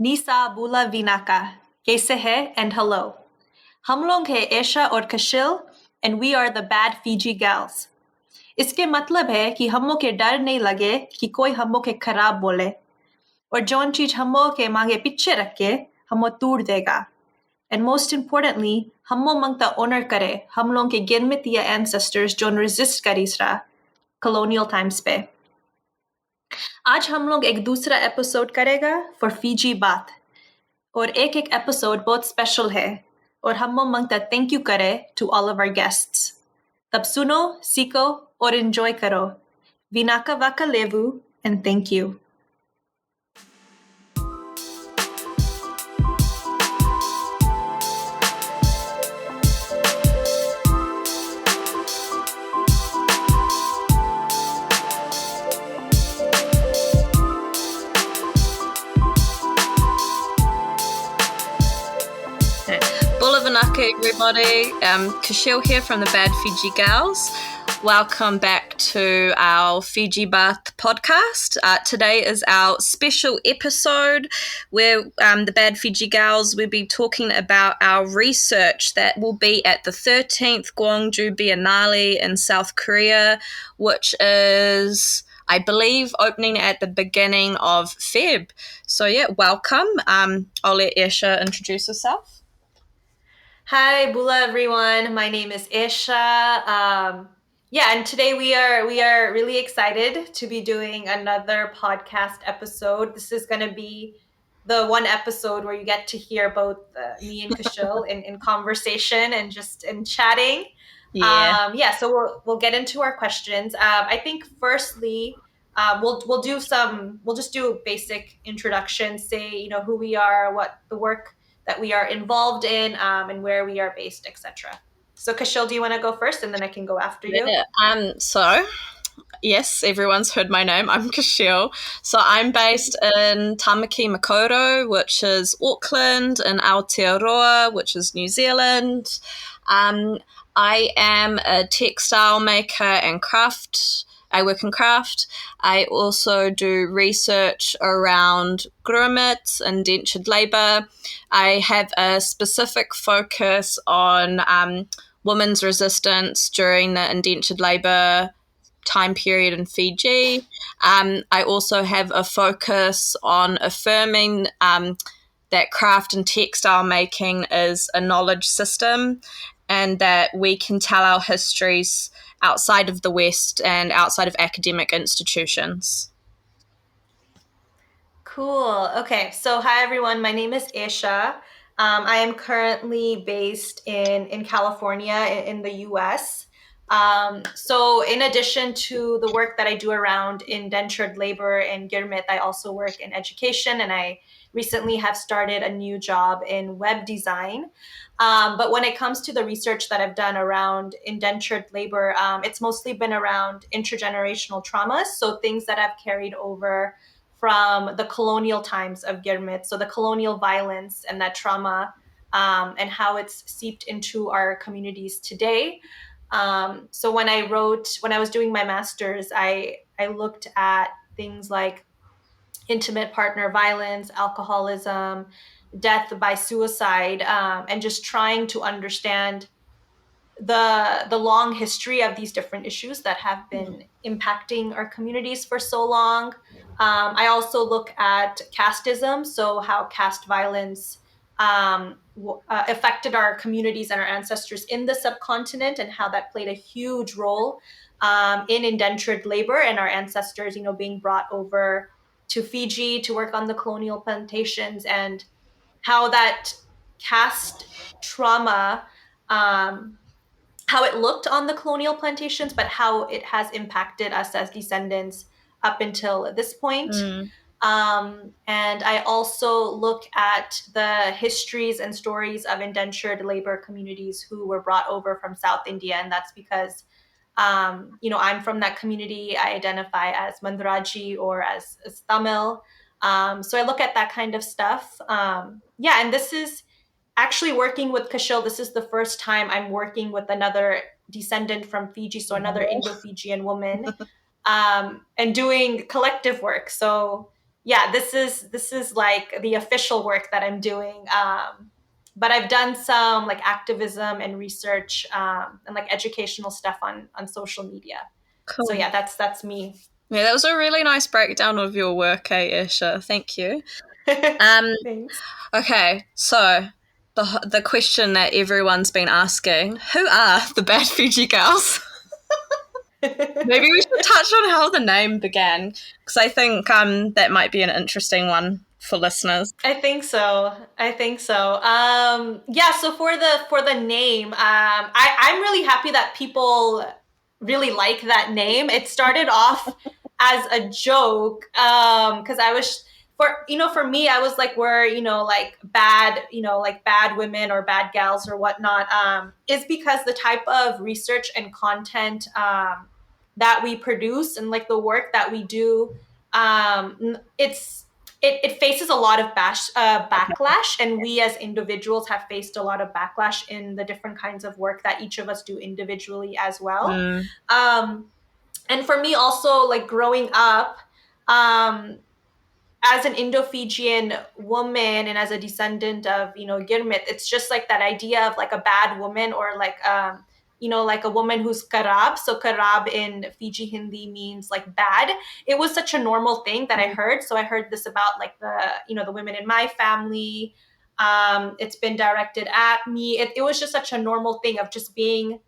Nisa Bula Vinaka, कैसे है and hello. हम लोग हैं एशा और कशिल and we are the bad Fiji gals. इसके मतलब है कि हमों के डर नहीं लगे कि कोई हमों के खराब बोले और जौन चीज हमों के मांगे पीछे रखे हमों तोड़ देगा. And most importantly, हमों मंगता honor करे हम लोग के Girmitiya ancestors zone resist करीसरा colonial times पे. आज हम लोग एक दूसरा एपिसोड करेगा for Fiji Baat. और एक एपिसोड बहुत स्पेशल है और हम मंगता थैंक यू करे to all of our guests. तब सुनो, सीखो और enjoy करो. Vinaka vaka levu and thank you. Vanaka, everybody. Quishile here from the Bad Fiji Gals. Welcome back to our Fiji Baat podcast. Today is our special episode where the Bad Fiji Gals will be talking about our research that will be at the 13th Gwangju Biennale in South Korea, which is, I believe, opening at the beginning of Feb. So yeah, welcome. I'll let Esha introduce herself. Hi, Bula everyone. My name is Esha. And today we are really excited to be doing another podcast episode. This is going to be the one episode where you get to hear both me and Quishile in conversation and just in chatting. So we'll get into our questions. I think firstly, we'll just do a basic introduction, say who we are, what the work that we are involved in, and where we are based, etc. So Quishile, do you want to go first and then I can go after you? So yes, everyone's heard my name. I'm Quishile. So I'm based in Tamaki Makaurau, which is Auckland, and Aotearoa, which is New Zealand. I am a textile maker and craft. I work in craft. I also do research around Girmit, indentured labour. I have a specific focus on women's resistance during the indentured labour time period in Fiji. I also have a focus on affirming that craft and textile making is a knowledge system and that we can tell our histories outside of the West and outside of academic institutions. Cool. Okay. So hi, everyone. My name is Esha. I am currently based in California in the US. So in addition to the work that I do around indentured labor and Girmit, I also work in education, and I recently have started a new job in web design. But when it comes to the research that I've done around indentured labor, it's mostly been around intergenerational traumas, so things that have carried over from the colonial times of Girmit, so the colonial violence and that trauma, and how it's seeped into our communities today. So when I was doing my master's, I looked at things like intimate partner violence, alcoholism, death by suicide, and just trying to understand the long history of these different issues that have been impacting our communities for so long. I also look at casteism, so how caste violence affected our communities and our ancestors in the subcontinent, and how that played a huge role in indentured labor and our ancestors, being brought over to Fiji to work on the colonial plantations, and how that caste trauma, how it looked on the colonial plantations, but how it has impacted us as descendants up until this point. And I also look at the histories and stories of indentured labor communities who were brought over from South India. And that's because, I'm from that community. I identify as Mandaraji or as Tamil. So I look at that kind of stuff. And this is actually working with Quishile. This is the first time I'm working with another descendant from Fiji, so another Indo-Fijian woman, and doing collective work. So yeah, this is like the official work that I'm doing. But I've done some like activism and research, and like educational stuff on social media. So Cool. yeah, that's me. Yeah, that was a really nice breakdown of your work, Esha. Thank you. Um, Thanks. okay, so the question that everyone's been asking: who are the Bad Fiji Girls? Maybe we should touch on how the name began, because I think that might be an interesting one for listeners. I think so. I think so. Yeah. So for the name, I'm really happy that people really like that name. It started off as a joke, because I was for me, I was like, we're like bad, like bad women or bad gals or whatnot. Is because the type of research and content that we produce and like the work that we do, it faces a lot of backlash, and we as individuals have faced a lot of backlash in the different kinds of work that each of us do individually as well. Mm, um, and for me also, like growing up, um, as an Indo-Fijian woman and as a descendant of, Girmit, it's just like that idea of like a bad woman, or like like a woman who's karab. So karab in Fiji Hindi means like bad. It was such a normal thing that I heard. So I heard this about like the women in my family. It's been directed at me. It was just such a normal thing of just being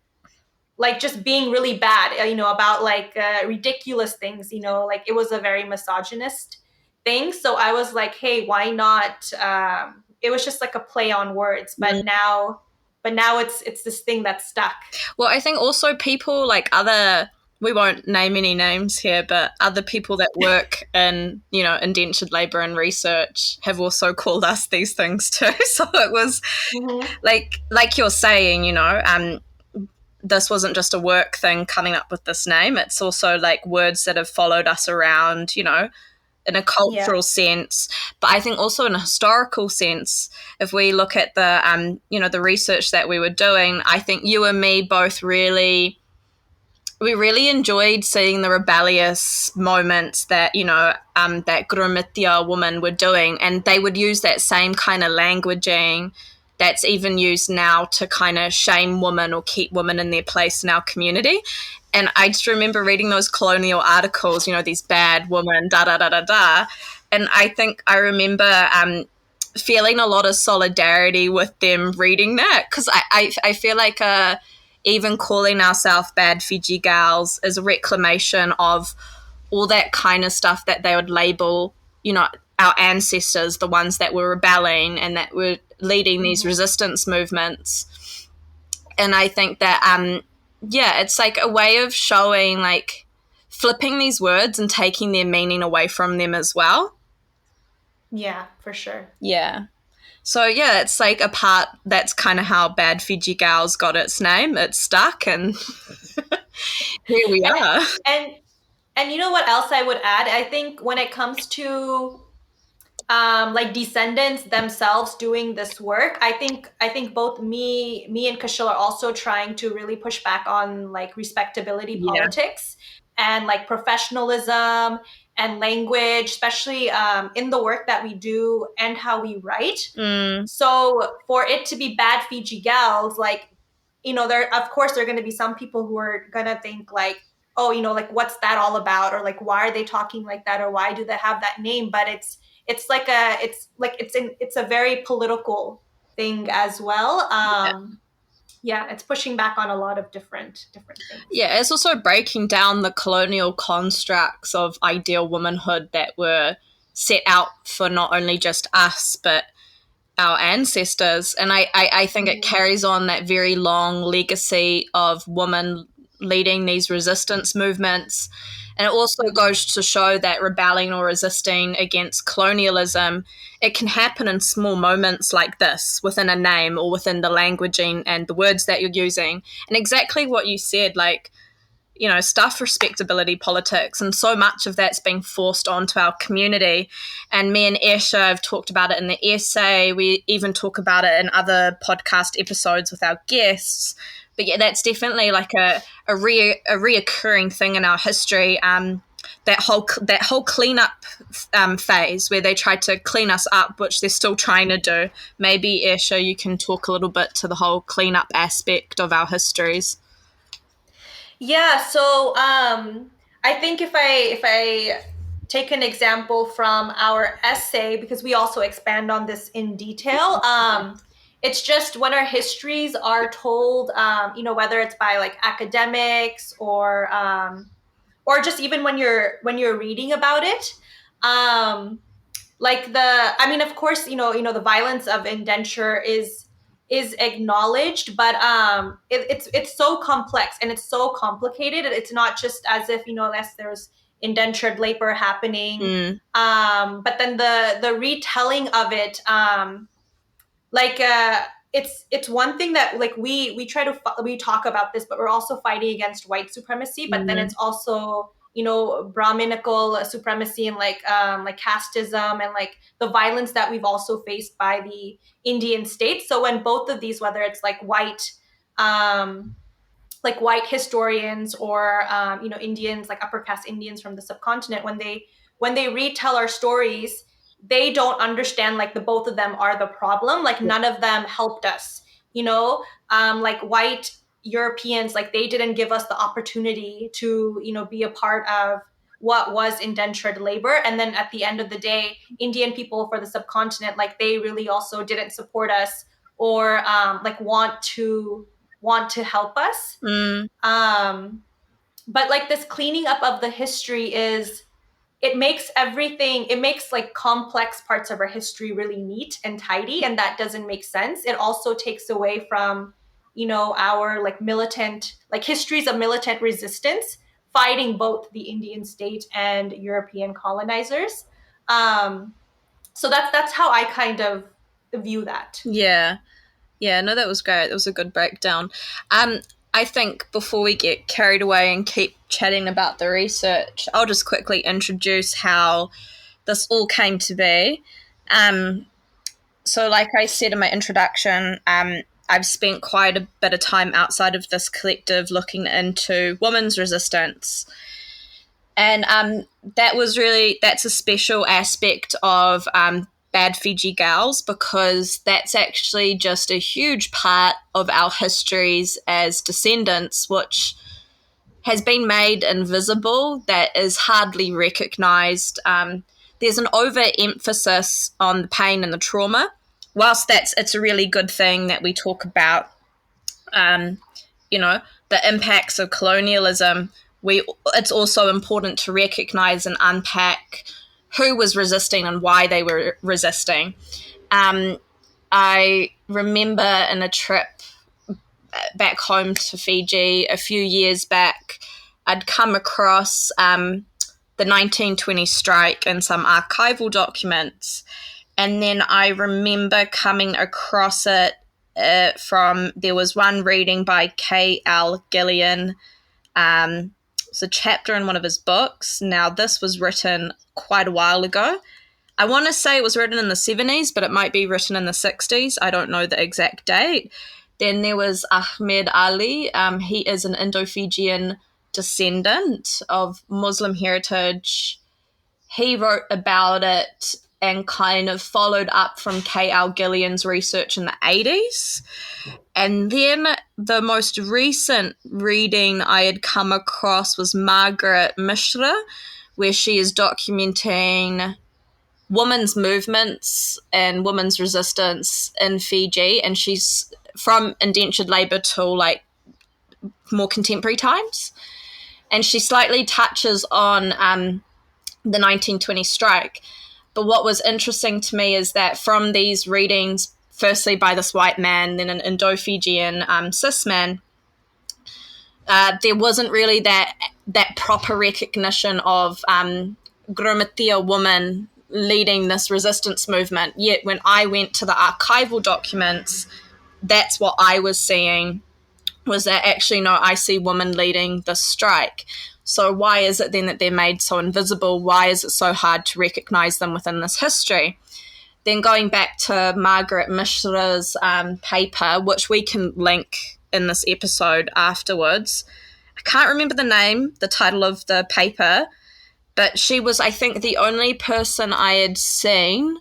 really bad, about like ridiculous things, like it was a very misogynist thing. So I was like, hey, why not? It was just like a play on words, but mm. now it's this thing that's stuck. Well, I think also people like other, we won't name any names here, but other people that work in, indentured labor and research have also called us these things too. So it was Mm-hmm. like you're saying, this wasn't just a work thing coming up with this name. It's also like words that have followed us around, in a Yeah. cultural sense, but I think also in a historical sense. If we look at the research that we were doing, I think you and me both we really enjoyed seeing the rebellious moments that that Girmitiya women were doing, and they would use that same kind of languaging that's even used now to kind of shame women or keep women in their place in our community. And I just remember reading those colonial articles, these bad women, da da da da da. And I think I remember feeling a lot of solidarity with them reading that, because I feel like even calling ourselves bad Fiji gals is a reclamation of all that kind of stuff that they would label, our ancestors, the ones that were rebelling and that were leading these Mm-hmm. resistance movements. And I think that, yeah, it's like a way of showing, like, flipping these words and taking their meaning away from them as well. Yeah, for sure. Yeah. So yeah, it's like a part that's kind of how Bad Fiji Gals got its name. It's stuck, and here we and are. and and you know what else I would add? I think when it comes to like descendants themselves doing this work, I think both me and Kashil are also trying to really push back on like respectability Yeah. politics and like professionalism and language, especially in the work that we do and how we write. Mm, So for it to be bad Fiji gals, like, there of course there are going to be some people who are going to think like, oh, like what's that all about, or like why are they talking like that, or why do they have that name? But it's a very political thing as well. Yeah, it's pushing back on a lot of different things. yeah, it's also breaking down the colonial constructs of ideal womanhood that were set out for not only just us, but our ancestors. And I think it Mhm. carries on that very long legacy of women leading these resistance movements. And it also goes to show that rebelling or resisting against colonialism, it can happen in small moments like this, within a name or within the languaging and the words that you're using. And exactly what you said, like, stuff respectability politics, and so much of that's being forced onto our community. And me and Esha have talked about it in the essay. We even talk about it in other podcast episodes with our guests. But yeah, that's definitely like a reoccurring thing in our history. that whole cleanup phase where they tried to clean us up, which they're still trying to do. Maybe Esha, you can talk a little bit to the whole cleanup aspect of our histories. Yeah, so I think if I take an example from our essay, because we also expand on this in detail, it's just when our histories are told, whether it's by like academics or just even when you're reading about it, um, like I mean, of course, the violence of indenture is acknowledged, but it's so complex and it's so complicated. It's not just as if, unless there's indentured labor happening, Mm, but then the retelling of it, like it's one thing that, like, we try to we talk about this, but we're also fighting against white supremacy, but then mm, it's also, brahminical supremacy, and like casteism, and like the violence that we've also faced by the Indian states. So when both of these, whether it's um like white historians, or Indians, like upper caste Indians from the subcontinent, when they retell our stories, they don't understand like the both of them are the problem. Like none of them helped us, like white Europeans, like they didn't give us the opportunity to, be a part of what was indentured labor. And then at the end of the day, Indian people for the subcontinent, like they really also didn't support us, or like want to help us. mm, um but like this cleaning up of the history is, it makes like complex parts of our history really neat and tidy, and that doesn't make sense. It also takes away from, our like militant, like histories of militant resistance, fighting both the Indian state and European colonizers. So that's how I kind of view that. yeah. Yeah, no, that was great. That was a good breakdown. Um, I think before we get carried away and keep chatting about the research, I'll just quickly introduce how this all came to be. Um, so, like I said in my introduction, I've spent quite a bit of time outside of this collective looking into women's resistance. And that's a special aspect of Bad Fiji Gals, because that's actually just a huge part of our histories as descendants, which has been made invisible, that is hardly recognized. There's an overemphasis on the pain and the trauma. Whilst it's a really good thing that we talk about, um, you know, the impacts of colonialism, it's also important to recognize and unpack who was resisting and why they were resisting. Um, I remember in a trip back home to Fiji a few years back, I'd come across the 1920 strike in some archival documents. And then I remember coming across it there was one reading by K.L. Gillian. It's a chapter in one of his books. Now, this was written quite a while ago. I want to say it was written in the 70s, but it might be written in the 60s. I don't know the exact date. Then there was Ahmed Ali. He is an Indo-Fijian descendant of Muslim heritage. He wrote about it and kind of followed up from K.L. Gillian's research in the 80s. And then the most recent reading I had come across was Margaret Mishra, where she is documenting women's movements and women's resistance in Fiji. And she's from indentured labour to like more contemporary times. And she slightly touches on the 1920 strike. But what was interesting to me is that from these readings, firstly by this white man, then an Indo-Fijian cis man, there wasn't really that proper recognition of Girmitiya woman leading this resistance movement. Yet when I went to the archival documents, that's what I was seeing, was that actually, no, I see women leading the strike. So why is it then that they're made so invisible? Why is it so hard to recognize them within this history? Then going back to Margaret Mishra's paper, which we can link in this episode afterwards. I can't remember the title of the paper, But she was, I think, the only person I had seen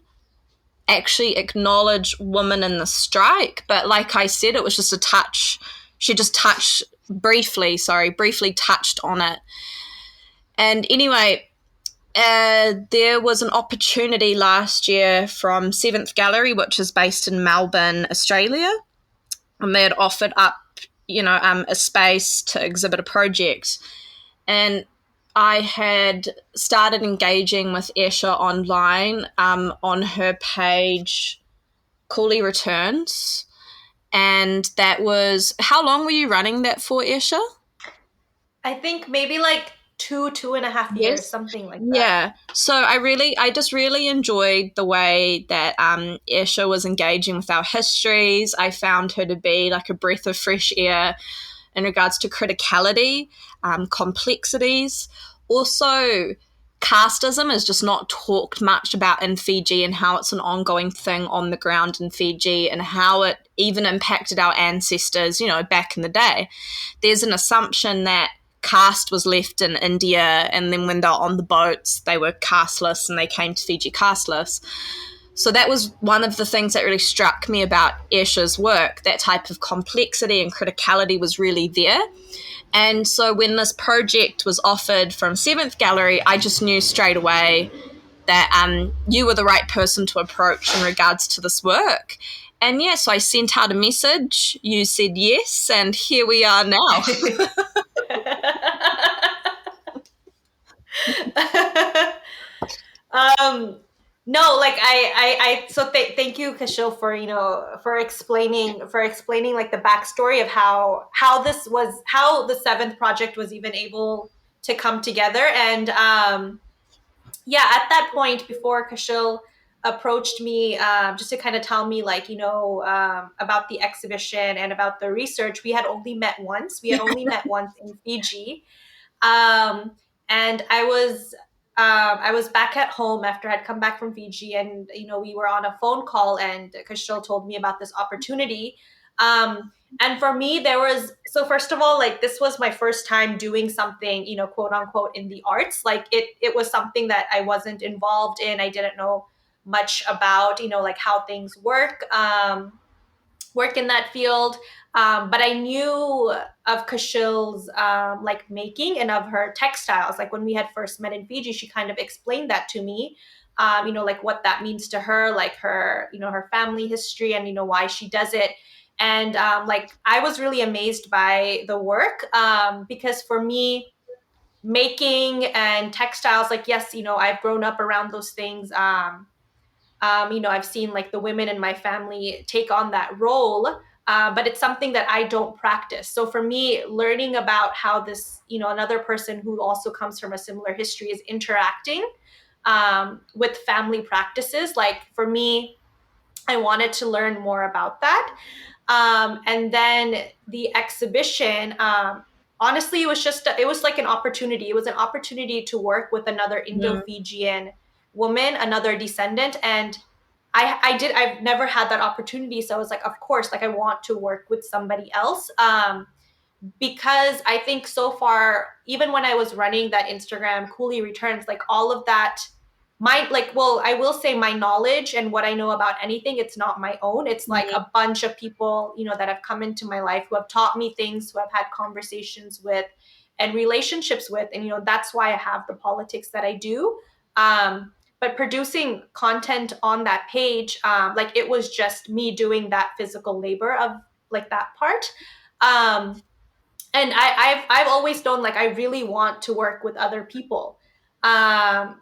actually acknowledge women in the strike. But like I said, it was just a touch. She just touched briefly touched on it. And anyway, there was an opportunity last year from 7th Gallery, which is based in Melbourne, Australia, and they had offered up, a space to exhibit a project. And I had started engaging with Esha online on her page, Cooley Returns. And that was, how long were you running that for, Esha? I think maybe like 2.5 years, Yes. something like that. Yeah. So I just really enjoyed the way that Esha was engaging with our histories. I found her to be like a breath of fresh air in regards to criticality, complexities. Also, casteism is just not talked much about in Fiji, and how it's an ongoing thing on the ground in Fiji, and how it even impacted our ancestors, back in the day. There's an assumption that caste was left in India, and then when they were on the boats, they were casteless, and they came to Fiji casteless. So that was one of the things that really struck me about Esha's work. That type of complexity and criticality was really there. And so when this project was offered from 7th Gallery, I just knew straight away that you were the right person to approach in regards to this work. And yeah, so I sent out a message. You said yes, and here we are now. um no, like thank you, Kashil, for explaining like the backstory of how the seventh project was even able to come together. And yeah, at that point, before Kashil approached me, just to kind of tell me, like, about the exhibition and about the research, we had only met once in Fiji. um, and I was back at home after I'd come back from Fiji, and we were on a phone call, and Kashil told me about this opportunity. And for me, first of all, like, this was my first time doing something, quote unquote, in the arts. Like, it was something that I wasn't involved in. I didn't know much about, like, how things work in that field. But I knew of Kashil's like making, and of her textiles. Like, when we had first met in Fiji, she kind of explained that to me. Like, what that means to her, like her family history, and why she does it. And like, I was really amazed by the work, because for me, making and textiles, like, yes, I've grown up around those things. I've seen, like, the women in my family take on that role, but it's something that I don't practice. So for me, learning about how this, another person who also comes from a similar history is interacting with family practices, like, for me, I wanted to learn more about that. And then the exhibition, honestly, it was like an opportunity. It was an opportunity to work with another Mm. Indo-Fijian woman, another descendant. And I've never had that opportunity. So I was like, of course, like, I want to work with somebody else. Because I think so far, even when I was running that Instagram Cooley Returns, like, all of that, I will say, my knowledge and what I know about anything, it's not my own. It's like Mm. a bunch of people, that have come into my life, who have taught me things, who I've had conversations with and relationships with. And, that's why I have the politics that I do. But producing content on that page, like, it was just me doing that physical labor of, like, that part. Um, and I've always known, like, I really want to work with other people,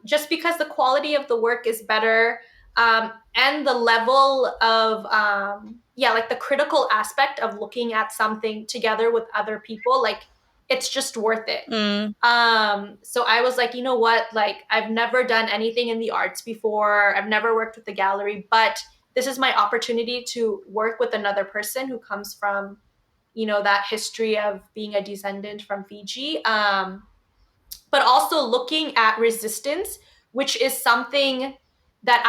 just because the quality of the work is better, and the level of, yeah, like, the critical aspect of looking at something together with other people, like, it's just worth it. Mm. So I was like, you know what, like, I've never done anything in the arts before, I've never worked with the gallery, but this is my opportunity to work with another person who comes from, that history of being a descendant from Fiji, but also looking at resistance, which is something that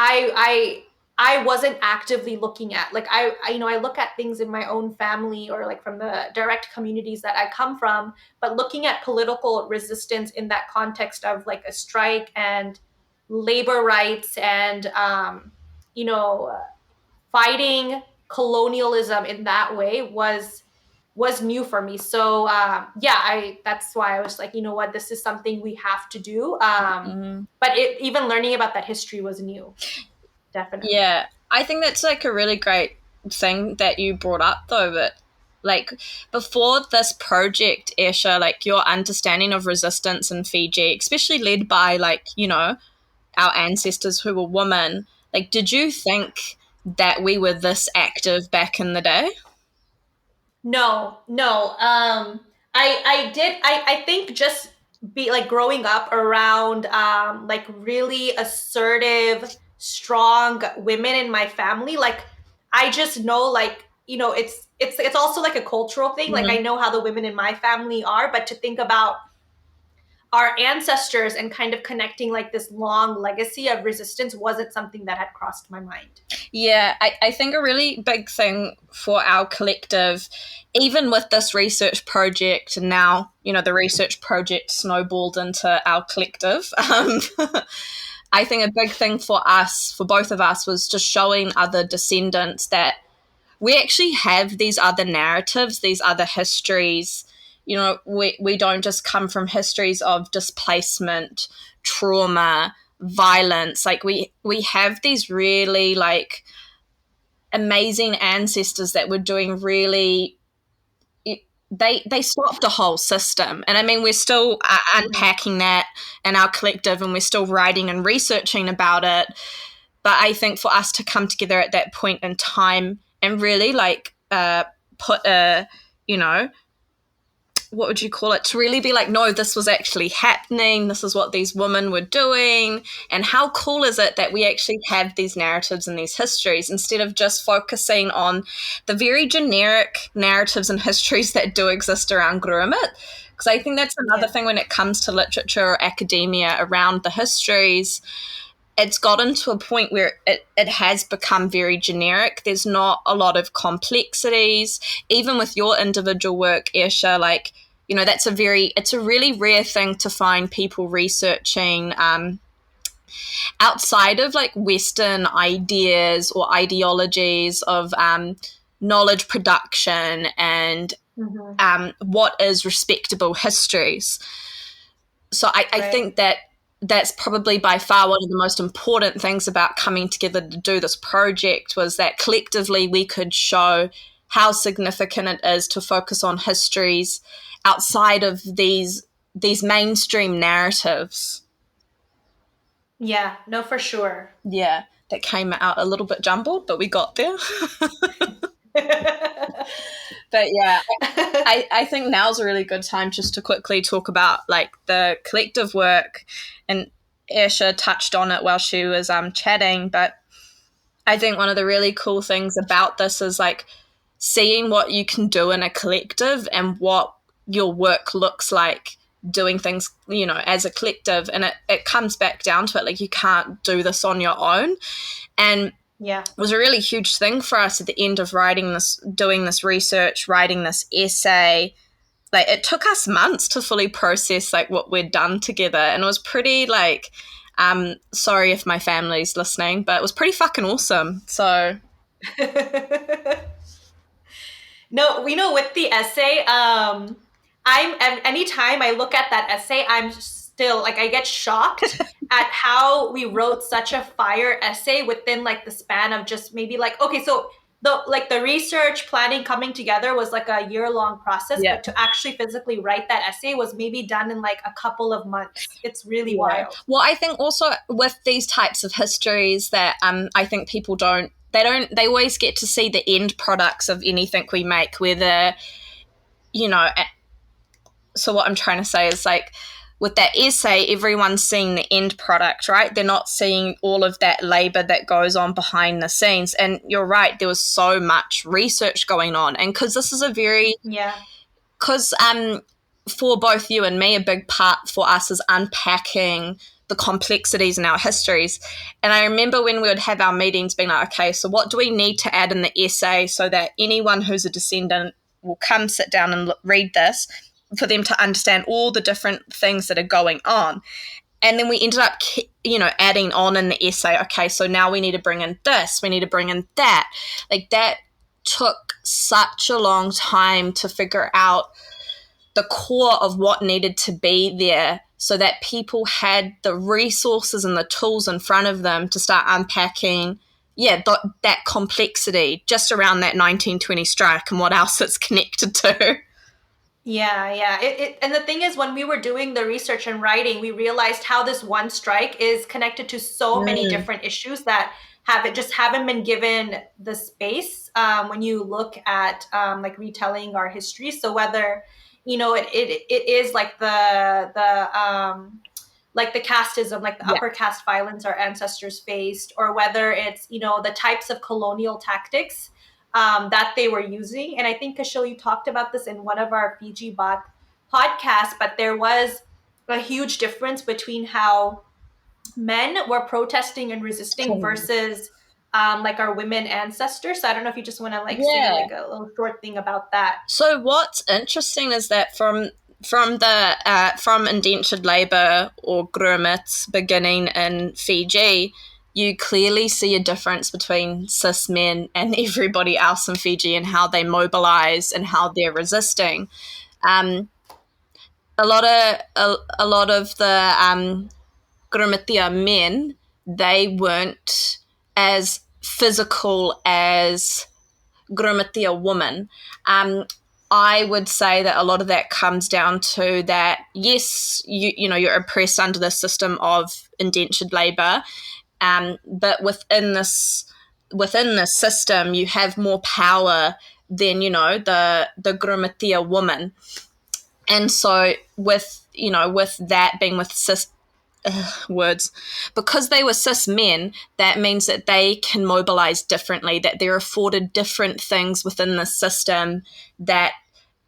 I wasn't actively looking at. Like I look at things in my own family or like from the direct communities that I come from, but looking at political resistance in that context of like a strike and labor rights and you know fighting colonialism in that way was new for me. So yeah, I that's why I was like, you know what, this is something we have to do. Mm. But even learning about that history was new, definitely. Yeah, I think that's like a really great thing that you brought up though, that like before this project, Esha, like your understanding of resistance in Fiji, especially led by like, you know, our ancestors who were women, like did you think that we were this active back in the day? No, no. I did. I think just be like growing up around like really assertive, strong women in my family. Like I just know like it's also like a cultural thing. Like I Mm-hmm. know how the women in my family are, but to think about our ancestors and kind of connecting like this long legacy of resistance wasn't something that had crossed my mind. Yeah, I think a really big thing for our collective, even with this research project, and now, you know, the research project snowballed into our collective. I think a big thing for us, for both of us, was just showing other descendants that we actually have these other narratives, these other histories. You know, we don't just come from histories of displacement, trauma, violence. Like we have these really like amazing ancestors that were doing really they stopped a whole system. And I mean, we're still Mm-hmm. unpacking that in our collective, and we're still writing and researching about it. But I think for us to come together at that point in time and really like put a, you know, what would you call it, to really be like, no, this was actually happening, this is what these women were doing, and how cool is it that we actually have these narratives and these histories instead of just focusing on the very generic narratives and histories that do exist around Girmit. Because I think that's another Yeah. thing when it comes to literature or academia around the histories, it's gotten to a point where it has become very generic. There's not a lot of complexities. Even with your individual work, Esha, like, you know, it's a really rare thing to find people researching outside of like Western ideas or ideologies of knowledge production and Mm-hmm. what is respectable histories. So I Right. think that that's probably by far one of the most important things about coming together to do this project, was that collectively we could show how significant it is to focus on histories outside of these mainstream narratives. Yeah. No, for sure. Yeah, that came out a little bit jumbled, but we got there. But yeah, I think now's a really good time just to quickly talk about like the collective work. And Esha touched on it while she was chatting, but I think one of the really cool things about this is like seeing what you can do in a collective and what your work looks like doing things, you know, as a collective. And it comes back down to it, like you can't do this on your own. And Yeah. was a really huge thing for us at the end of writing this, doing this research, writing this essay. Like it took us months to fully process like what we'd done together, and it was pretty like, sorry if my family's listening, but it was pretty fucking awesome. So No, we know with the essay, I'm anytime I look at that essay, I'm still like I get shocked at how we wrote such a fire essay within like the span of just maybe like okay, so the research planning coming together was like a year-long process, yeah, but to actually physically write that essay was maybe done in like a couple of months. It's really yeah. wild. Well, I think also with these types of histories that I think people they always get to see the end products of anything we make, whether, you know, so what I'm trying to say is like with that essay, everyone's seeing the end product, right? They're not seeing all of that labor that goes on behind the scenes. And you're right, there was so much research going on. And because this is a very, Yeah. because for both you and me, a big part for us is unpacking the complexities in our histories. And I remember when we would have our meetings being like, okay, so what do we need to add in the essay so that anyone who's a descendant will come sit down and read this, for them to understand all the different things that are going on. And then we ended up, adding on in the essay, okay, so now we need to bring in this, we need to bring in that. Like, that took such a long time to figure out the core of what needed to be there so that people had the resources and the tools in front of them to start unpacking, that complexity just around that 1920 strike and what else it's connected to. Yeah, yeah. And the thing is, when we were doing the research and writing, we realized how this one strike is connected to so many Mm. different issues that haven't been given the space when you look at like retelling our history. So whether it is like like the casteism, like the Yeah, upper caste violence our ancestors faced, or whether it's the types of colonial tactics that they were using. And I think, Kashil, you talked about this in one of our Fiji Baat podcasts, but there was a huge difference between how men were protesting and resisting versus like our women ancestors. So I don't know if you just want to like say yeah. like a little short thing about that. So what's interesting is that from indentured labor or Girmit beginning in Fiji, you clearly see a difference between cis men and everybody else in Fiji and how they mobilize and how they're resisting. Um, a lot of the Girmitiya men, they weren't as physical as Girmitiya woman. Um, I would say that a lot of that comes down to that, yes, you're oppressed under the system of indentured labor, but within this system, you have more power than the Girmitiya woman. And so with that being with cis words, because they were cis men, that means that they can mobilize differently, that they're afforded different things within the system that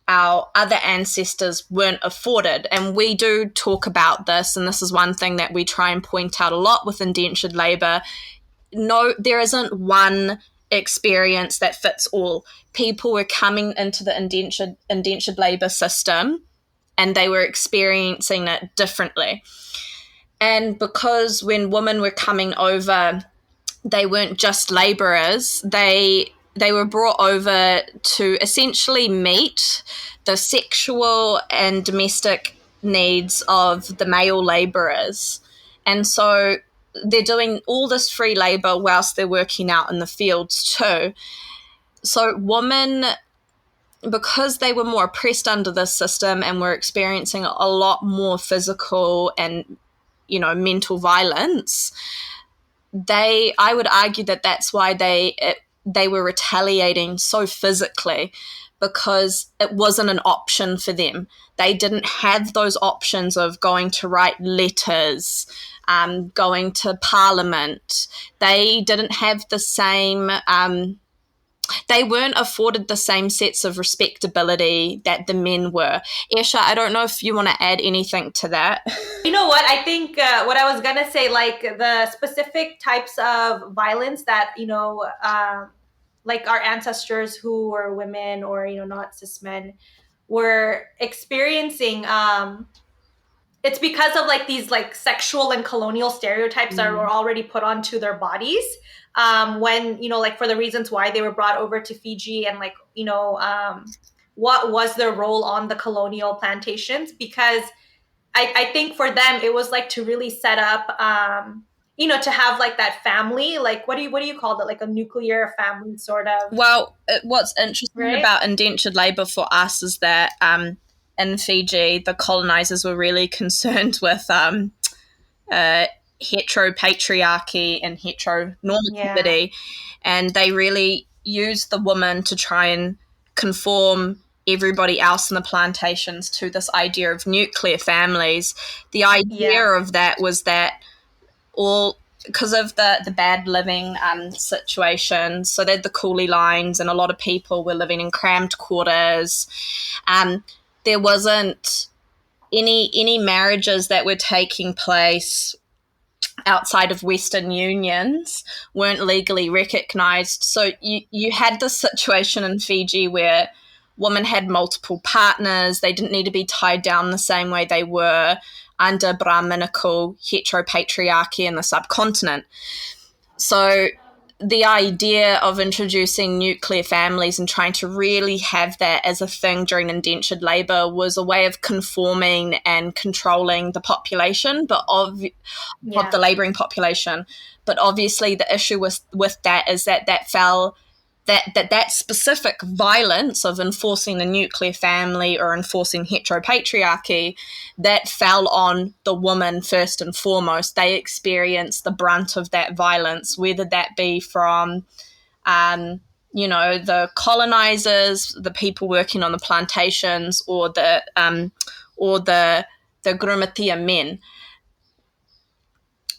our other ancestors weren't afforded. And we do talk about this, and this is one thing that we try and point out a lot with indentured labor. No, there isn't one experience that fits all. People were coming into the indentured labor system and they were experiencing it differently. And because when women were coming over, they weren't just laborers, they were brought over to essentially meet the sexual and domestic needs of the male laborers. And so they're doing all this free labor whilst they're working out in the fields too. So women, because they were more oppressed under this system and were experiencing a lot more physical and mental violence, I would argue that that's why they were retaliating so physically, because it wasn't an option for them. They didn't have those options of going to write letters, going to parliament. They didn't have the same they weren't afforded the same sets of respectability that the men were. Esha, I don't know if you want to add anything to that. You know what? I think what I was gonna say, like the specific types of violence that like our ancestors who were women or not cis men were experiencing. It's because of like these like sexual and colonial stereotypes that were already put onto their bodies when like for the reasons why they were brought over to Fiji, and like what was their role on the colonial plantations. Because I think for them it was like to really set up to have like that family, like what do you call it, like a nuclear family sort of, Well, what's interesting right? about indentured labor for us is that in Fiji, the colonizers were really concerned with uh, heteropatriarchy and Yeah, heteronormativity, and they really used the woman to try and conform everybody else in the plantations to this idea of nuclear families. The idea yeah, of that was that all because of the bad living situation. So they had the coolie lines, and a lot of people were living in cramped quarters. Um, there wasn't any marriages that were taking place outside of Western unions weren't legally recognized. So you had this situation in Fiji where women had multiple partners. They didn't need to be tied down the same way they were under Brahminical heteropatriarchy in the subcontinent. So the idea of introducing nuclear families and trying to really have that as a thing during indentured labor was a way of conforming and controlling the population, of Yeah. the laboring population. But obviously the issue with that is that fell that specific violence of enforcing the nuclear family or enforcing heteropatriarchy, that fell on the woman first and foremost. They experienced the brunt of that violence, whether that be from the colonizers, the people working on the plantations, or the Girmitiya men.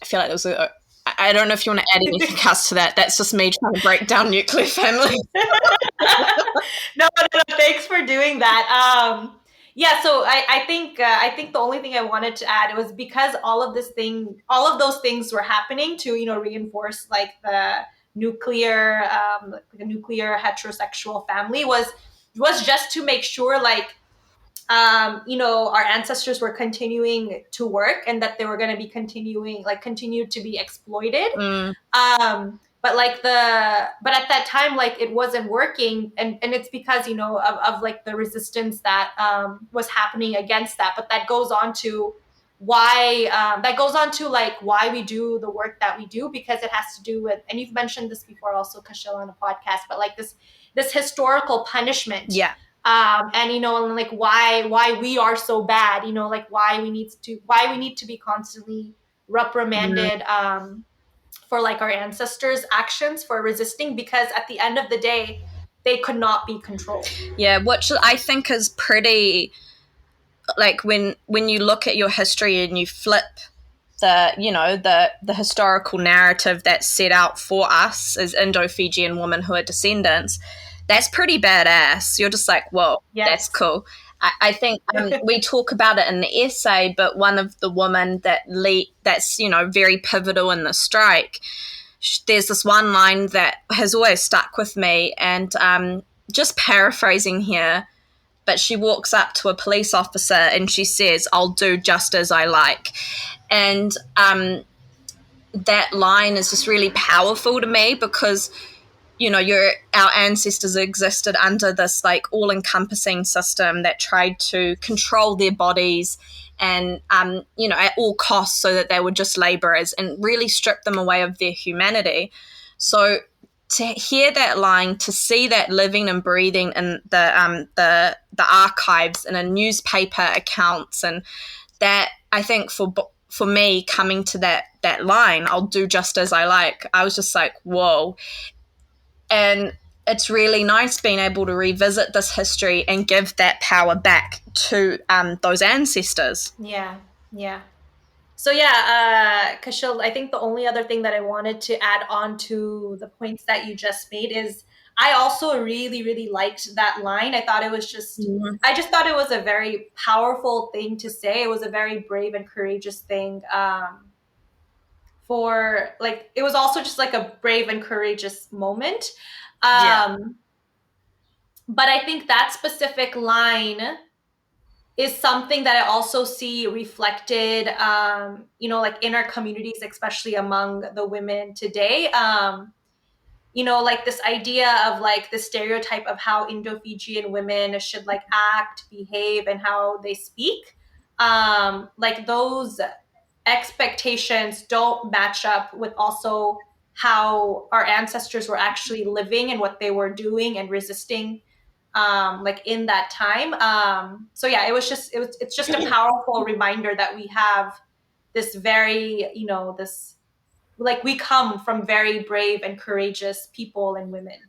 I feel like there was a. I don't know if you want to add anything else to that. That's just me trying to break down nuclear families. No, thanks for doing that. Yeah, so I think the only thing I wanted to add was because all of those things were happening to reinforce like the nuclear heterosexual family was just to make sure like our ancestors were continuing to work and that they were going to be continue to be exploited. Mm, But at that time, like it wasn't working, and it's because of like the resistance that was happening against that. But that goes on to like why we do the work that we do, because it has to do with, and you've mentioned this before also, Quishile, on a podcast, but like this historical punishment. yeah. And and like why we are so bad, like why we need to be constantly Mm. reprimanded for like our ancestors' actions for resisting, because at the end of the day they could not be controlled. Yeah, which I think is pretty, like when you look at your history and you flip the historical narrative that's set out for us as Indo-Fijian women who are descendants, that's pretty badass. You're just like, whoa, that's Yes. cool. I think we talk about it in the essay, but one of the women that's very pivotal in the strike, there's this one line that has always stuck with me, and just paraphrasing here, but she walks up to a police officer and she says, "I'll do just as I like." And that line is just really powerful to me because our ancestors existed under this like all-encompassing system that tried to control their bodies and at all costs, so that they were just laborers and really strip them away of their humanity. So to hear that line, to see that living and breathing in the archives and in newspaper accounts, and that, I think for me, coming to that line, "I'll do just as I like," I was just like, whoa. And it's really nice being able to revisit this history and give that power back to those ancestors. Yeah. Yeah. So yeah, Kashil, I think the only other thing that I wanted to add on to the points that you just made is I also really, really liked that line. Mhm. I just thought it was a very powerful thing to say. It was a very brave and courageous thing. For like, it was also just like a brave and courageous moment. Yeah. Um, but I think that specific line is something that I also see reflected, like in our communities, especially among the women today. Like this idea of like the stereotype of how Indo-Fijian women should like act, behave, and how they speak. Like those expectations don't match up with also how our ancestors were actually living and what they were doing and resisting like in that time. So yeah, it's just a powerful reminder that we have this very, this, like, we come from very brave and courageous people and women.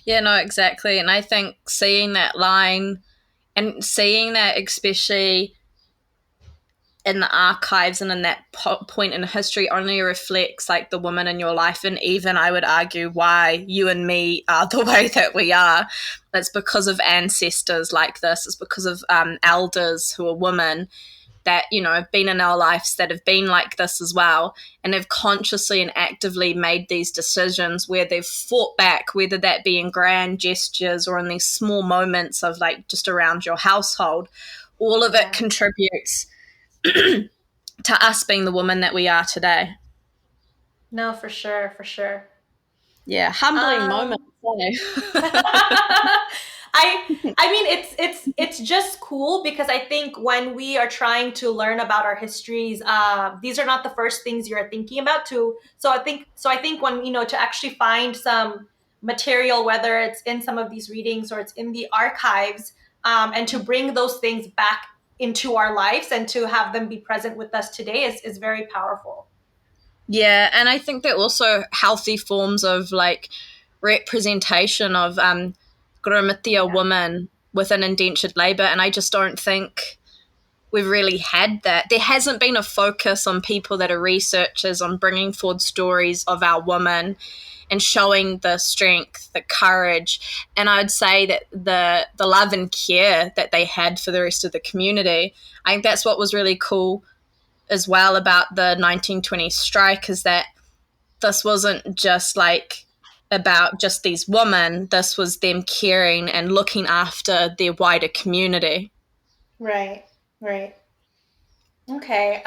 Yeah, no, exactly. And I think seeing that line and seeing that, especially in the archives and in that point in history, only reflects like the woman in your life. And even, I would argue, why you and me are the way that we are. It's because of ancestors like this. It's because of elders who are women that, have been in our lives that have been like this as well, and have consciously and actively made these decisions where they've fought back, whether that be in grand gestures or in these small moments of like just around your household. All of it Yeah. contributes to us being the woman that we are today. No, for sure, for sure. Yeah, humbling moment. Um, I mean it's just cool because I think when we are trying to learn about our histories, these are not the first things you're thinking about to so I think when to actually find some material, whether it's in some of these readings or it's in the archives, and to bring those things back into our lives and to have them be present with us today is very powerful. Yeah, and I think they're also healthy forms of like representation of Girmitiya Yeah. women within indentured labour, and I just don't think we've really had that. There hasn't been a focus on people that are researchers on bringing forward stories of our women and showing the strength, the courage, and I'd say that the love and care that they had for the rest of the community. I think that's what was really cool as well about the 1920s strike, is that this wasn't just like about just these women. This was them caring and looking after their wider community. Right. Right. Okay.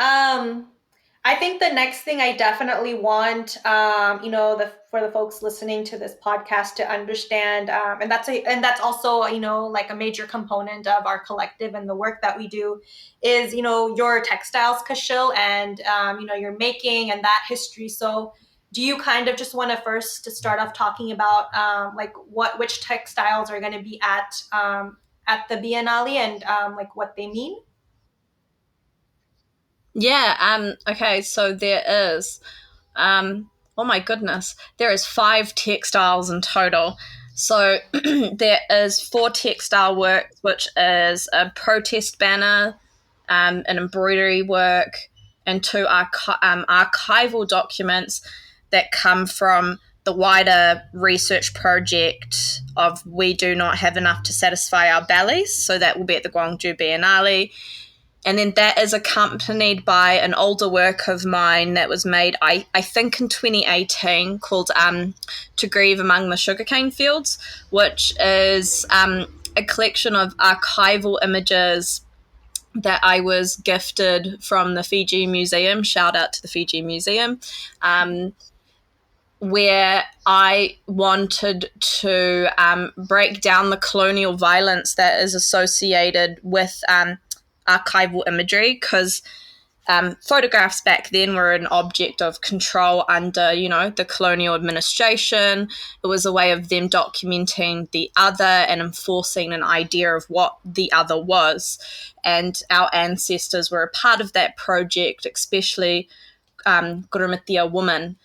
I think the next thing I definitely want, for the folks listening to this podcast to understand, and that's also, like a major component of our collective and the work that we do, is your textiles, Kashil, and your making and that history. So, do you kind of just want to first to start off talking about like which textiles are going to be at the Biennale and like what they mean? Yeah, okay, so there is oh my goodness, there is 5 textiles in total. So there is 4 textile works, which is a protest banner, an embroidery work, and 2 archival documents that come from the wider research project of We Do Not Have Enough to Satisfy Our Bellies. So that will be at the Gwangju Biennale. And then that is accompanied by an older work of mine that was made, I think, in 2018, called To Grieve Among the Sugarcane Fields, which is a collection of archival images that I was gifted from the Fiji Museum. Shout out to the Fiji Museum. Where I wanted to break down the colonial violence that is associated with archival imagery, because photographs back then were an object of control under, the colonial administration. It was a way of them documenting the other and enforcing an idea of what the other was. And our ancestors were a part of that project, especially Girmitiya women.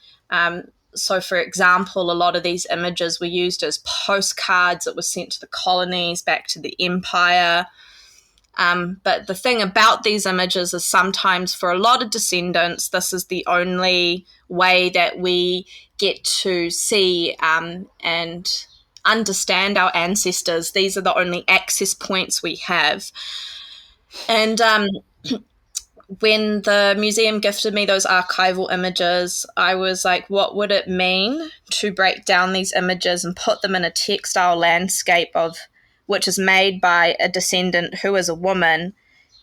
So, for example, a lot of these images were used as postcards. It was sent to the colonies, back to the empire. But the thing about these images is sometimes for a lot of descendants, this is the only way that we get to see and understand our ancestors. These are the only access points we have. And when the museum gifted me those archival images, I was like, what would it mean to break down these images and put them in a textile landscape of which is made by a descendant who is a woman,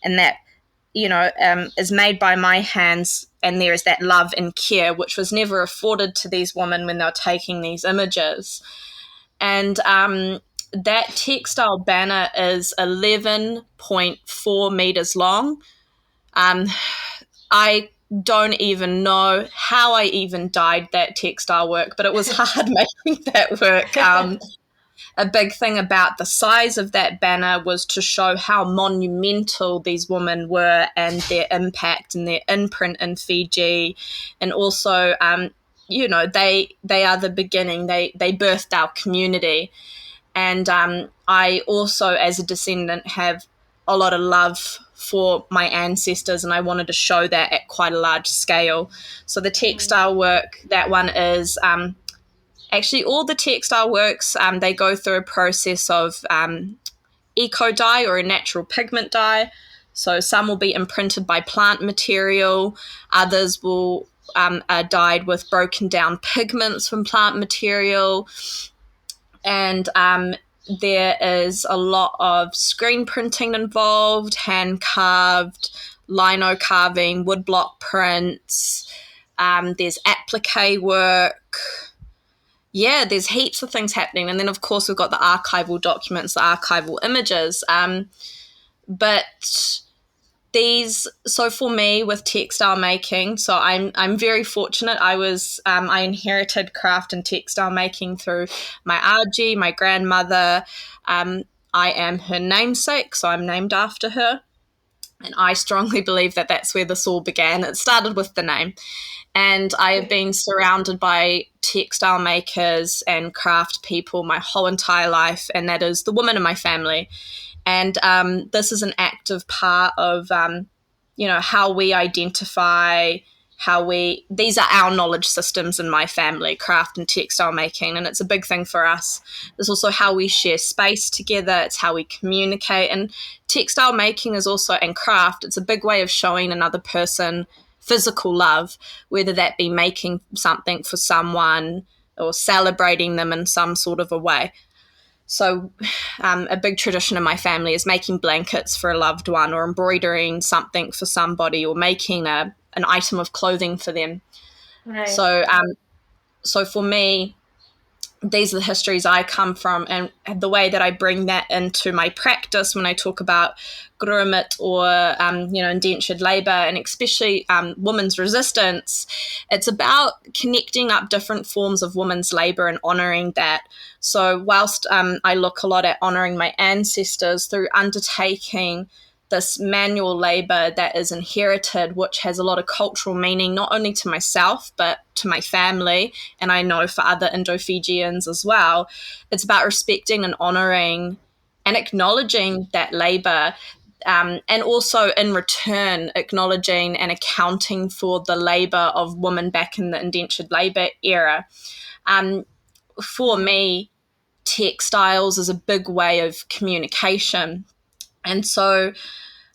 and that is made by my hands, and there is that love and care which was never afforded to these women when they were taking these images. And that textile banner is 11.4 meters long. I don't even know how I even dyed that textile work, but it was hard making that work. A big thing about the size of that banner was to show how monumental these women were and their impact and their imprint in Fiji. And also, they are the beginning. They birthed our community. And I also, as a descendant, have a lot of love for my ancestors, and I wanted to show that at quite a large scale. So the textile work, that one is actually all the textile works, they go through a process of eco dye or a natural pigment dye. So some will be imprinted by plant material, others will are dyed with broken down pigments from plant material, and there is a lot of screen printing involved, hand carved, lino carving, woodblock prints. There's applique work. Yeah, there's heaps of things happening. And then, of course, we've got the archival documents, the archival images. But so for me with textile making, so I'm very fortunate. I inherited craft and textile making through my aji, my grandmother. um, I am her namesake, so I'm named after her, and I strongly believe that that's where this all began. It started with the name, and I have been surrounded by textile makers and craft people my whole entire life, and that is the women in my family. And this is an active part of how we identify, these are our knowledge systems in my family, craft and textile making, and it's a big thing for us. It's also how we share space together, it's how we communicate. And textile making is also, and craft, it's a big way of showing another person physical love, whether that be making something for someone or celebrating them in some sort of a way. So, a big tradition in my family is making blankets for a loved one, or embroidering something for somebody, or making an item of clothing for them. Right. So, so for me, these are the histories I come from, and the way that I bring that into my practice when I talk about Girmit or indentured labour, and especially women's resistance. It's about connecting up different forms of women's labour and honouring that. So whilst I look a lot at honouring my ancestors through undertaking this manual labor that is inherited, which has a lot of cultural meaning, not only to myself, but to my family, and I know for other Indo-Fijians as well. It's about respecting and honoring and acknowledging that labor, and also in return acknowledging and accounting for the labor of women back in the indentured labor era. For me, textiles is a big way of communication. And so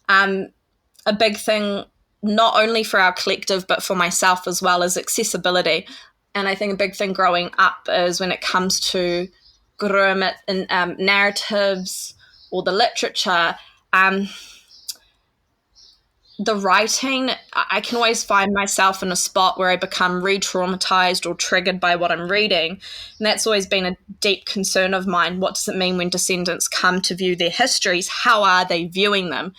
a big thing, not only for our collective, but for myself as well, is accessibility. And I think a big thing growing up is when it comes to Girmit and narratives or the literature, um, the writing, I can always find myself in a spot where I become re-traumatized or triggered by what I'm reading. And that's always been a deep concern of mine. What does it mean when descendants come to view their histories? How are they viewing them?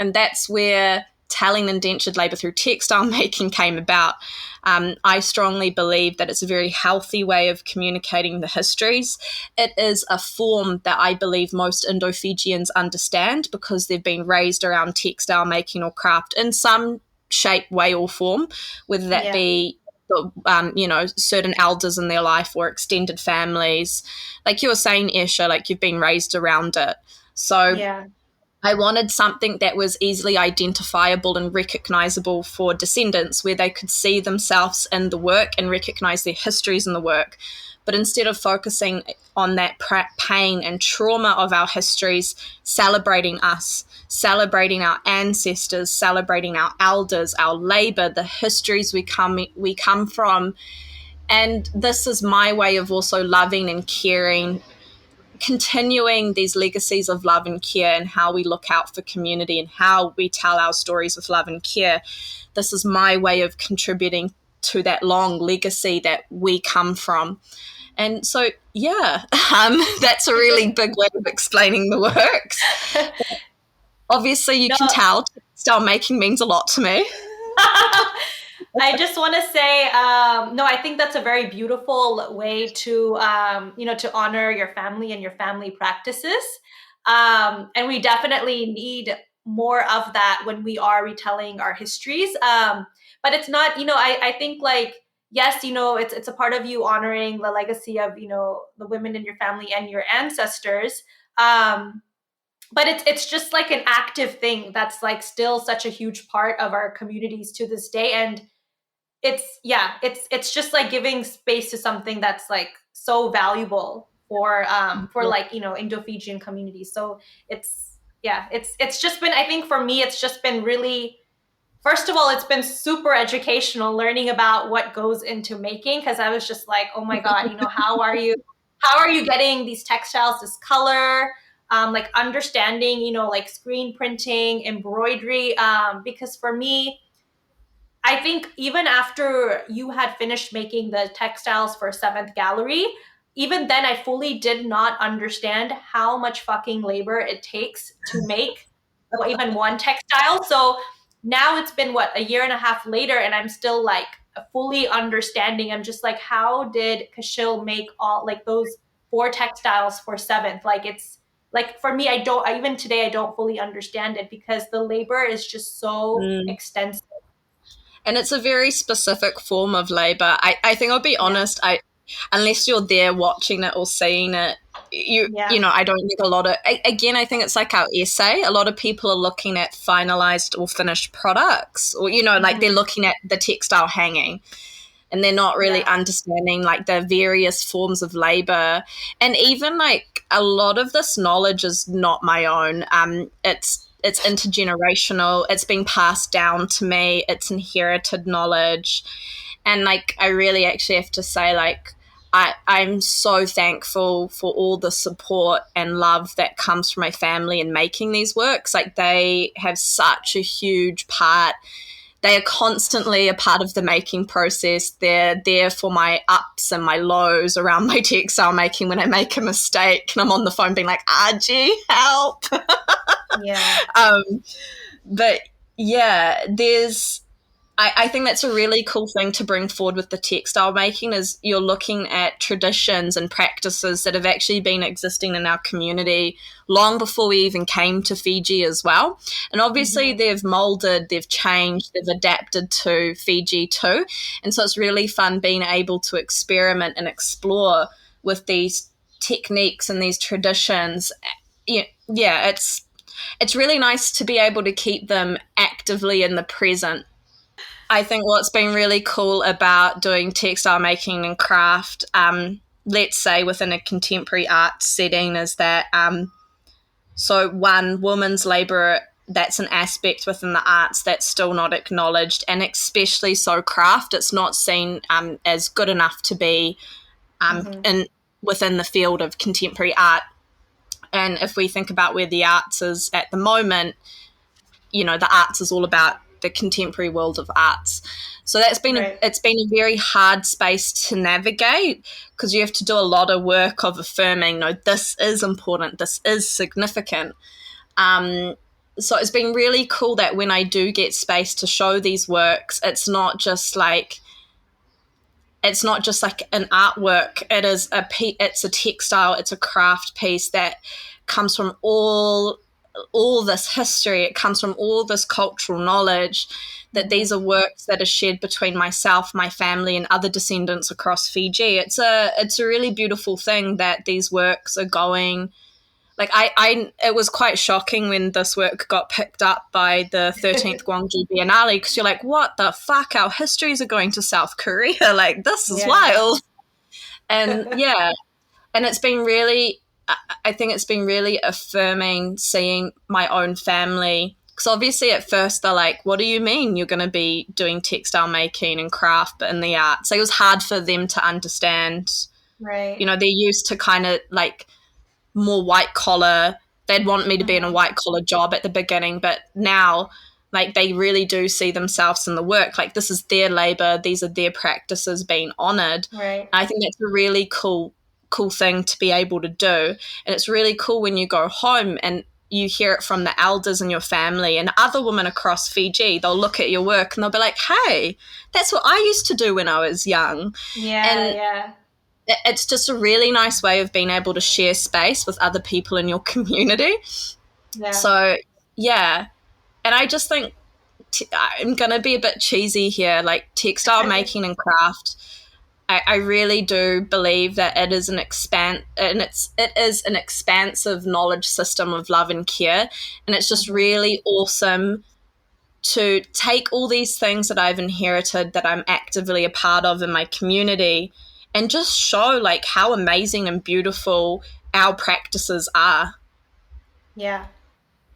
And that's where telling indentured labour through textile making came about. I strongly believe that it's a very healthy way of communicating the histories. It is a form that I believe most Indo-Fijians understand because they've been raised around textile making or craft in some shape, way, or form, whether that Yeah. be certain elders in their life or extended families. Like you were saying, Esha, like you've been raised around it. So Yeah. I wanted something that was easily identifiable and recognizable for descendants, where they could see themselves in the work and recognize their histories in the work. But instead of focusing on that pain and trauma of our histories, celebrating us, celebrating our ancestors, celebrating our elders, our labor, the histories we come from. And this is my way of also loving and caring, continuing these legacies of love and care, and how we look out for community and how we tell our stories with love and care. This is my way of contributing to that long legacy that we come from. And so, yeah, that's a really big way of explaining the works. Obviously, you No. can tell style making means a lot to me. I just want to say, no, I think that's a very beautiful way to, to honor your family and your family practices. And we definitely need more of that when we are retelling our histories. But it's not, I think like, yes, it's a part of you honoring the legacy of, the women in your family and your ancestors. But it's just like an active thing that's like still such a huge part of our communities to this day. And it's just like giving space to something that's like so valuable for like Indo-Fijian communities. So yeah, it's just been, I think for me, it's just been really, first of all, it's been super educational learning about what goes into making, because I was just like, oh my god, how are you getting these textiles this color, like understanding, like screen printing, embroidery, because for me, I think even after you had finished making the textiles for Seventh Gallery, even then I fully did not understand how much fucking labor it takes to make even one textile. So now it's been what, a year and a half later, and I'm still like fully understanding. I'm just like, how did Quishile make all like those four textiles for Seventh? Like it's like for me, even today I don't fully understand it because the labor is just so Mm. extensive. And it's a very specific form of labor. I think I'll be Yeah. honest, unless you're there watching it or seeing it, you Yeah. know, I don't think a lot of, again, I think it's like our essay. A lot of people are looking at finalized or finished products, or, you know, like they're Mhm. looking at the textile hanging, and they're not really Yeah. understanding like the various forms of labor. And even like a lot of this knowledge is not my own. It's intergenerational. It's been passed down to me. It's inherited knowledge. And like I really actually have to say, like, I'm so thankful for all the support and love that comes from my family in making these works. Like they have such a huge part. They are constantly a part of the making process. They're there for my ups and my lows around my textile making when I make a mistake and I'm on the phone being like, Archie, help. Yeah. um, but yeah, I think that's a really cool thing to bring forward with the textile making is you're looking at traditions and practices that have actually been existing in our community long before we even came to Fiji as well. And obviously Mhm. they've molded, they've changed, they've adapted to Fiji too. And so it's really fun being able to experiment and explore with these techniques and these traditions. Yeah, it's really nice to be able to keep them actively in the present. I think what's been really cool about doing textile making and craft, let's say within a contemporary art setting, is that so one, woman's labour, that's an aspect within the arts that's still not acknowledged, and especially so craft, it's not seen as good enough to be Mhm. in within the field of contemporary art. And if we think about where the arts is at the moment, you know, the arts is all about the contemporary world of arts. So Right. it's been a very hard space to navigate because you have to do a lot of work of affirming, no, this is important, this is significant. Um, so it's been really cool that when I do get space to show these works, it's not just like an artwork. It's a textile, it's a craft piece that comes from all this history. It comes from all this cultural knowledge. That these Mhm. are works that are shared between myself, my family, and other descendants across Fiji. It's a really beautiful thing that these works are going. Like it was quite shocking when this work got picked up by the 13th Gwangju Biennale because you're like, what the fuck? Our histories are going to South Korea. Like, this is Yeah. wild. And yeah, and it's been really, I think it's been really affirming seeing my own family. Because obviously at first they're like, what do you mean you're going to be doing textile making and craft but in the arts? So it was hard for them to understand. You Right. know, they're used to kind of like more white collar. They'd want me to be in a Mhm. white collar job at the beginning, but now like they really do see themselves in the work. Like this is their labor, these are their practices being honored. Right. I think that's a really cool thing to be able to do. And it's really cool when you go home and you hear it from the elders in your family and other women across Fiji. They'll look at your work and they'll be like, hey, that's what I used to do when I was young. Yeah. And Yeah. it's just a really nice way of being able to share space with other people in your community. Yeah. So, yeah. And I just think I'm going to be a bit cheesy here. Like, textile making and craft, I really do believe that it is it is an expansive knowledge system of love and care. And it's just Mhm. really awesome to take all these things that I've inherited that I'm actively a part of in my community and just show like how amazing and beautiful our practices are. Yeah.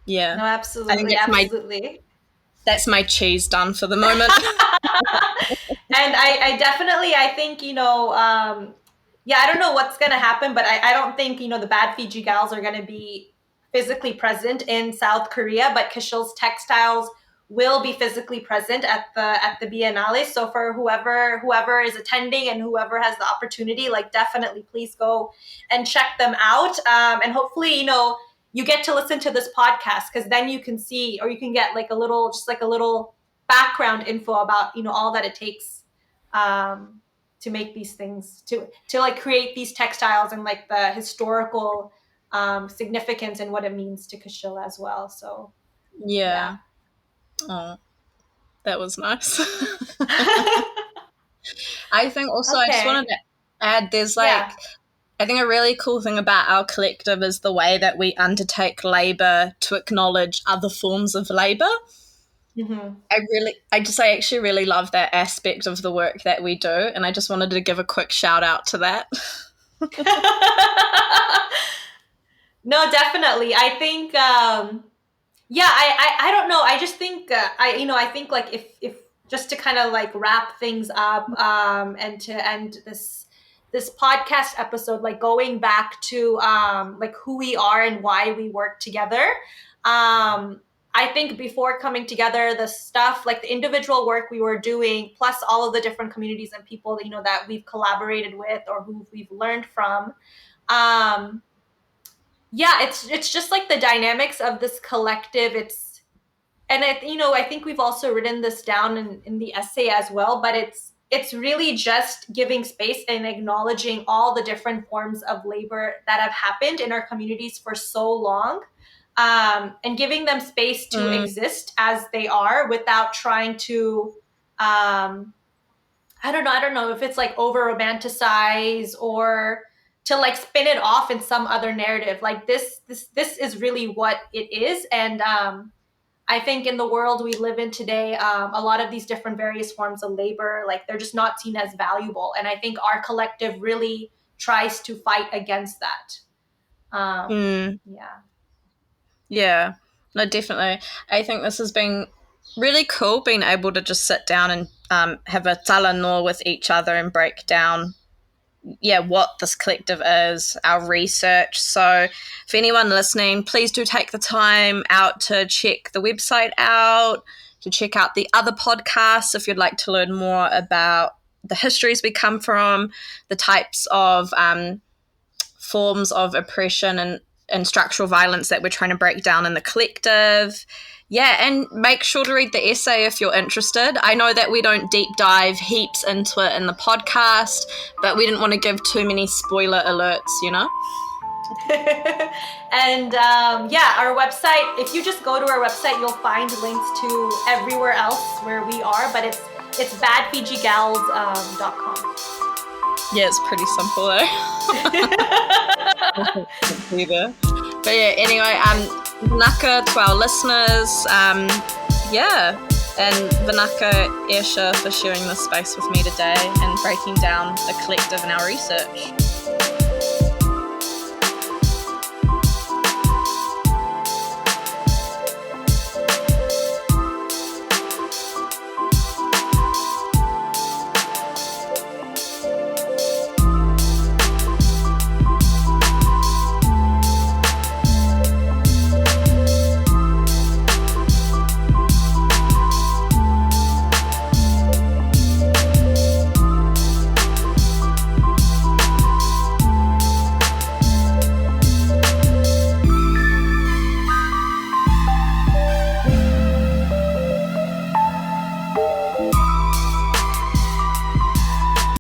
Yeah. No, I think absolutely, absolutely. that's my cheese done for the moment. And I definitely, I think, yeah, I don't know what's going to happen, but I don't think, the bad Fiji gals are going to be physically present in South Korea, but Kishile's textiles will be physically present at the Biennale. So for whoever is attending and whoever has the opportunity, like definitely please go and check them out. And hopefully, you get to listen to this podcast because then you can see, or you can get like a little background info about all that it takes to make these things, to like create these textiles, and like the historical significance and what it means to Kashila as well. So yeah. Yeah. Oh, that was nice. I think also I just wanted Okay. to add there's Yeah. like I think a really cool thing about our collective is the way that we undertake labour to acknowledge other forms of labour. Hmm. I actually really love that aspect of the work that we do, and I just wanted to give a quick shout out to that. No, definitely. I think yeah, I don't know. I just think I think like if just to kind of like wrap things up and to end this podcast episode, like going back to like who we are and why we work together. I think before coming together, the stuff like the individual work we were doing, plus all of the different communities and people that we've collaborated with or who we've learned from. Um, yeah, it's just like the dynamics of this collective. And I think we've also written this down in the essay as well, but it's really just giving space and acknowledging all the different forms of labor that have happened in our communities for so long, and giving them space to Mm, exist as they are without trying to I don't know if it's like over romanticize or to like spin it off in some other narrative. Like this is really what it is. And I think in the world we live in today, a lot of these different various forms of labor, like they're just not seen as valuable. And I think our collective really tries to fight against that. mm, Yeah. yeah, no, definitely. I think this has been really cool being able to just sit down and have a talanoa with each other and break down what this collective is, our research. So for anyone listening, please do take the time out to check the website out, to check out the other podcasts if you'd like to learn more about the histories we come from, the types of forms of oppression and structural violence that we're trying to break down in the collective. Yeah, and make sure to read the essay if you're interested. I know that we don't deep dive heaps into it in the podcast, but we didn't want to give too many spoiler alerts. And yeah, our website, if you just go to our website, you'll find links to everywhere else where we are, but it's badfijigals.com. Yeah, it's pretty simple though. But yeah, anyway, Vanaka to our listeners, yeah, and Vanaka Esha for sharing this space with me today and breaking down the collective and our research.